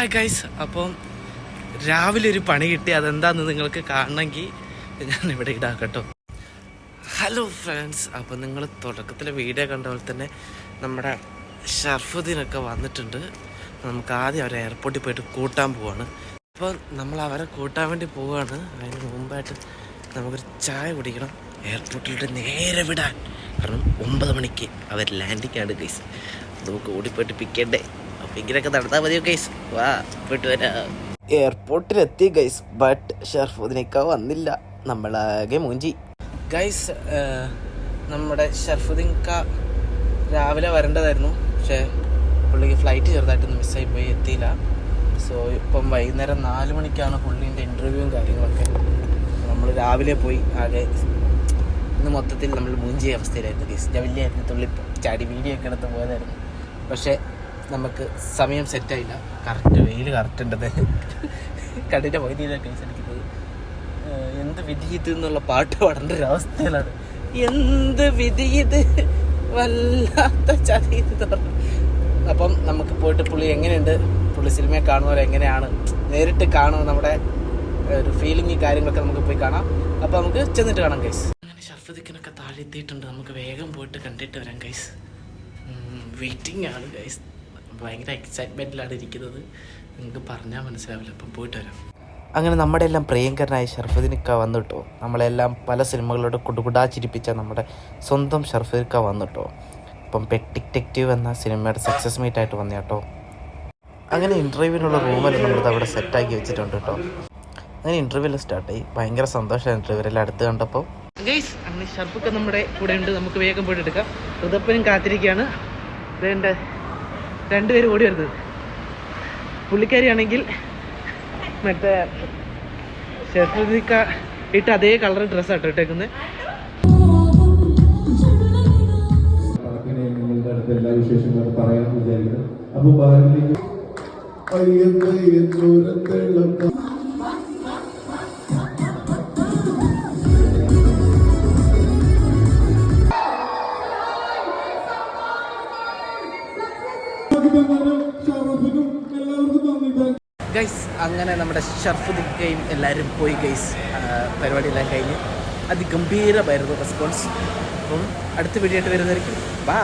Hi guys, അപ്പം രാവിലെ ഒരു പണി കിട്ടി. അതെന്താണെന്ന് നിങ്ങൾക്ക് കാണണമെങ്കിൽ ഞാനിവിടെ ഇടാം കേട്ടോ. ഹലോ ഫ്രണ്ട്സ്, അപ്പം നിങ്ങൾ തുടക്കത്തിലെ വീഡിയോ കണ്ട പോലെ തന്നെ നമ്മുടെ ഷർഫുദ്ദീനൊക്കെ വന്നിട്ടുണ്ട്. നമുക്ക് ആദ്യം അവരെ എയർപോർട്ടിൽ പോയിട്ട് കൂട്ടാൻ പോവാണ്. അപ്പോൾ നമ്മൾ അവരെ കൂട്ടാൻ വേണ്ടി പോവുകയാണ്. അതിന് മുമ്പായിട്ട് നമുക്കൊരു ചായ കുടിക്കണം. എയർപോർട്ടിലോട്ട് നേരെ വിടാൻ, കാരണം 9 മണിക്ക് അവർ ലാൻഡിങ് ആണ് ഗൈസ്. നമുക്ക് ഓടിപ്പോയിട്ട് പിക്കേണ്ടേ. അപ്പം ഇങ്ങനെയൊക്കെ നടത്താൽ മതിയോ ഗൈസ്? വാ പോയിട്ട് വരാം. എയർപോർട്ടിലെത്തി ഗൈസ്, ബട്ട് ഷർഫുദ്ദീനൊക്കെ വന്നില്ല. നമ്മളാകെ മൂഞ്ചി ഗൈസ്. നമ്മുടെ ഷർഫുദ്ദീൻക്ക രാവിലെ വരേണ്ടതായിരുന്നു, പക്ഷേ പുള്ളിക്ക് ഫ്ലൈറ്റ് ചെറുതായിട്ടൊന്ന് മിസ്സായി പോയി, എത്തിയില്ല. സോ ഇപ്പം വൈകുന്നേരം 4 മണിക്കാണ് പുള്ളീൻ്റെ ഇൻ്റർവ്യൂവും കാര്യങ്ങളൊക്കെ. നമ്മൾ രാവിലെ പോയി ആകെ ഇന്ന് മൊത്തത്തിൽ നമ്മൾ മൂഞ്ചിയ അവസ്ഥയിലായിരുന്നു ഗൈസ്. ഞാൻ വലിയായിരുന്നു തുള്ളി ചാടി വീഡിയോ ഒക്കെ എടുത്ത് പോയതായിരുന്നു, പക്ഷേ നമുക്ക് സമയം സെറ്റായില്ല. കറക്റ്റ് വെയിൽ കറക്റ്റ് ഉണ്ടത് കണ്ടിൻ്റെ വൈദ്യുതി കേസ് അടിക്കുന്നത്. എന്ത് വിധി ഇത് എന്നുള്ള പാട്ട് പാടേണ്ട ഒരു അവസ്ഥയിലാണ്. എന്ത് വിധി ഇത്, വല്ലാത്ത ചതി ഇത് പറഞ്ഞു. അപ്പം നമുക്ക് പോയിട്ട് പുള്ളി എങ്ങനെയുണ്ട്, പുള്ളി സിനിമയെ കാണുമ്പോൾ എങ്ങനെയാണ്, നേരിട്ട് കാണുമ്പോൾ നമ്മുടെ ഒരു ഫീലിംഗ് കാര്യങ്ങളൊക്കെ നമുക്ക് പോയി കാണാം. അപ്പോൾ നമുക്ക് ചെന്നിട്ട് കാണാം ഗൈസ്. അങ്ങനെ ഷർഫുദ്ദീനൊക്കെ താഴെ എത്തിയിട്ടുണ്ട്. നമുക്ക് വേഗം പോയിട്ട് കണ്ടിട്ട് വരാം ഗൈസ്. വെയിറ്റിംഗ് ആണ് ഗൈസ്. ഭയങ്കര എക്സൈറ്റ്മെൻറ്റിലാണ് ഇരിക്കുന്നത്, നിങ്ങൾക്ക് പറഞ്ഞാൽ മനസ്സിലാവില്ല. അപ്പം പോയിട്ട് വരാം. അങ്ങനെ നമ്മുടെ എല്ലാം പ്രിയങ്കരനായ ഷർഫുദ്ദീനൊക്കെ വന്നിട്ടോ. നമ്മളെല്ലാം പല സിനിമകളോട് കുടുകുടാ ചിരിപ്പിച്ച നമ്മുടെ സ്വന്തം ഷർഫുദ്ദീനൊക്കെ വന്നിട്ടോ. അപ്പം പെറ്റ് ഡിറ്റക്റ്റീവ് എന്ന സിനിമയുടെ സക്സസ് മീറ്റ് ആയിട്ട് വന്നു കേട്ടോ. അങ്ങനെ ഇൻ്റർവ്യൂവിനുള്ള റൂമെല്ലാം നമ്മളിത് അവിടെ സെറ്റാക്കി വെച്ചിട്ടുണ്ട് കേട്ടോ. അങ്ങനെ ഇൻ്റർവ്യൂവിൽ സ്റ്റാർട്ടായി. ഭയങ്കര സന്തോഷമാണ് ഇൻ്റർവ്യൂവിൽ അടുത്ത് കണ്ടപ്പോൾ ഗൈസ്. അങ്ങനെ ഷർഫൊക്കെ നമ്മുടെ കൂടെ ഉണ്ട്, നമുക്ക് വേഗം പോയിട്ട് എടുക്കാം. ഋതപ്പനും കാത്തിരിക്കുകയാണ്. ഇതെൻ്റെ 2 പേര് ഓടി വരുന്നത്. പുള്ളിക്കാരിയാണെങ്കിൽ മറ്റേ ഷർഫുദ്ദീനൊക്ക ഇട്ട് അതേ കളർ ഡ്രസ്സാട്ടോ ഇട്ടേക്കുന്നത്. എല്ലാ വിശേഷങ്ങളും പറയാൻ വിചാരിക്കുന്നു. അപ്പൊ ഗൈസ്, അങ്ങനെ നമ്മുടെ ഷർഫുദ്ദീനയും എല്ലാവരും പോയി ഗൈസ്. പരിപാടിയെല്ലാം കഴിഞ്ഞ് അതിഗംഭീരമായിരുന്നു റെസ്പോൺസ്. അപ്പം അടുത്ത വീഡിയോ ആയിട്ട് വരുന്നതായിരിക്കും. ബൈ.